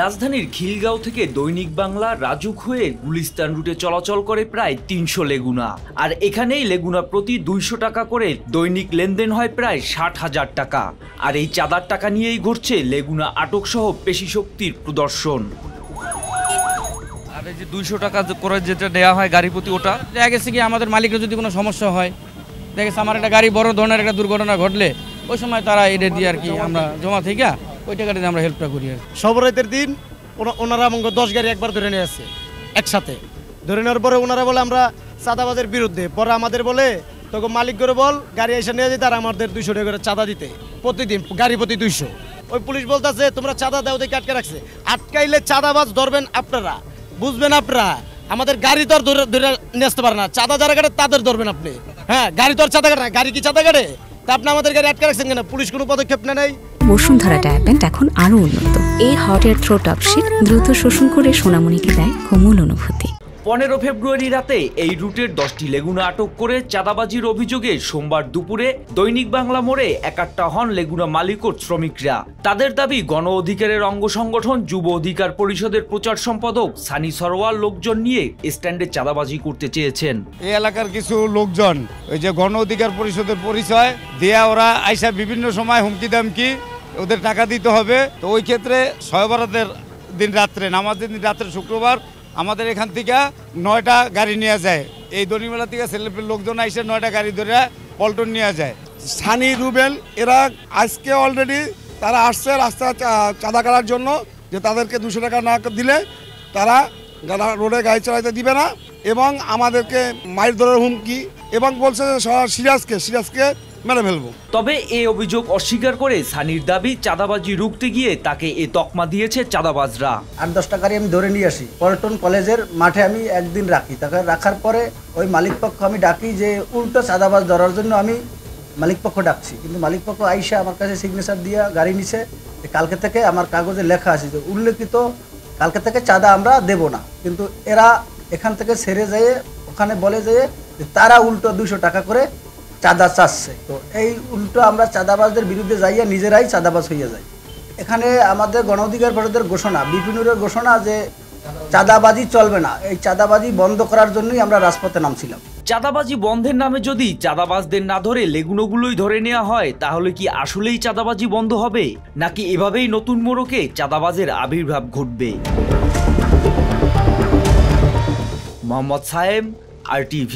রাজধানীর খিলগাঁও থেকে দৈনিক বাংলা রাজুক হয়ে গুলিস্তান রুটে চলাচল করে প্রায় ৩০০ লেগুনা। আর এখানেই লেগুনা প্রতি ২০০ টাকা করে দৈনিক লেনদেন হয় প্রায় ৬০,০০০ টাকা। আর এই চাঁদার টাকা নিয়েই ঘটছে লেগুনা আটক সহ পেশিশক্তির প্রদর্শন। আর এই যে ২০০ টাকা করে যেটা নেওয়া হয় গাড়ি প্রতি, ওটা দেখা গেছে কি আমাদের মালিকের যদি কোনো সমস্যা হয়, দেখা গেছে আমার একটা গাড়ি বড় ধরনের একটা দুর্ঘটনা ঘটলে ওই সময় তারা এটা দিয়ে আর কি আমরা জমা থেকে ওই টাকাটা দিয়ে আমরা হেল্পটা করি। সবরাতের দিন ওনারা আমাকে 10 গাড়ি একবার ধরে নিয়ে আসছে একসাথে। ধরে নেওয়ার পরে ওনারা বলে আমরা চাঁদাবাজের বিরুদ্ধে, পরে আমাদের বলে তখন মালিক করে বল গাড়ি এসে নিয়ে যেতে আর আমাদের 200 টাকা করে চাঁদা দিতে প্রতিদিন, গাড়ি প্রতি 200। ওই পুলিশ বলতেছে তোমরা চাঁদা দাও দেখে আটকে রাখছে। আটকাইলে চাঁদাবাজ ধরবেন আপনারা, বুঝবেন আপনারা। আমাদের গাড়ি তো আর ধরে নিয়ে আসতে পারে না, চাঁদা যারা কাটে তাদের ধরবেন আপনি। হ্যাঁ, গাড়ি তো আর চাঁদা কাটে না, গাড়ি কি চাঁদা কাটে? তা আপনি আমাদের গাড়ি আটকে রাখছেন কেন? পুলিশ কোনো পদক্ষেপ নেয়? বসুন্ধরা ট্যাবলেট এখন আরো উন্নত। এই হট এয়ার থ্রোট আপশিট দ্রুত শোষণ করে সোনামণিকে দেয় কোমল অনুভূতি। ১৫ ফেব্রুয়ারি রাতে এই রুটের 10টি লেগুনা আটক করে চাঁদাবাজির অভিযোগে সোমবার দুপুরে দৈনিক বাংলা মোড়ে একাট্টা হন লেগুনা মালিক ও শ্রমিকরা। তাদের দাবি, গণ অধিকারের অঙ্গ সংগঠন যুব অধিকার পরিষদের প্রচার সম্পাদক সানি সরওয়ার লোকজন নিয়ে স্ট্যান্ডে চাঁদাবাজি করতে চেয়েছেন। এই এলাকার কিছু লোকজন ওই যে গণ অধিকার পরিষদের পরিচয় দেয়া ওরা আইসা বিভিন্ন সময় হুমকি দামকি ওদের টাকা দিতে হবে। তো ওই ক্ষেত্রে শবে বরাতের দিন রাত্রে, নামাজের দিন রাত্রে শুক্রবার আমাদের এখান থেকে 9টা গাড়ি নিয়ে যায়। এই দনিমেলা থেকে ছেলেপের লোকজন আইসে 9টা গাড়ি ধরে পল্টন নিয়ে যায়। সানি, রুবেল এরা আজকে অলরেডি তারা আসছে রাস্তা চাঁদা কাটার জন্য, যে তাদেরকে 200 টাকা না দিলে তারা রোডে গাড়ি চালাতে দিবে না এবং আমাদেরকে মাইর ধরার হুমকি, এবং বলছে সিরাজকে মেরে ফেলবো। তবে এই অভিযোগ অস্বীকার করে সানির দাবি, চাঁদাবাজি রুখতে গিয়ে তাকে এ তকমা দিয়েছে চাঁদাবাজরা। 8-10টা গাড়ি আমি ধরে নিয়ে আসি, পল্টন কলেজের মাঠে আমি একদিন রাখি। তাকে রাখার পরে ওই মালিক পক্ষ আমি ডাকি যে উল্টো চাঁদাবাজ ধরার জন্য আমি মালিক পক্ষ ডাকছি, কিন্তু মালিক পক্ষ আইসা আমার কাছে সিগনেচার দিয়া গাড়ি নিছে। কালকে থেকে আমার কাগজে লেখা আছে যে উল্লেখিত কালকে থেকে চাঁদা আমরা দেব না, কিন্তু এরা এখান থেকে ছেড়ে যেয়ে ওখানে বলে যে তারা উল্টো 200 টাকা করে চাঁদা চাচ্ছে। তো এই উল্টো আমরা চাঁদাবাজদের বিরুদ্ধে যাইয়া নিজেরাই চাঁদাবাজ হইয়া যাই। এখানে আমাদের গণ অধিকার পরিষদের ঘোষণা, বিপিনুরের ঘোষণা যে চাঁদাবাজি চলবে না। এই চাঁদাবাজি বন্ধ করার জন্যই আমরা রাজপথে নামছিলাম। চাঁদাবাজি বন্ধের নামে যদি চাঁদাবাজদের না ধরে লেগুনোগুলোই ধরে নেওয়া হয়, তাহলে কি আসলেই চাঁদাবাজি বন্ধ হবে, নাকি এভাবেই নতুন মোড়কে চাঁদাবাজের আবির্ভাব ঘটবে? মোহাম্মদ সায়েম, RTV।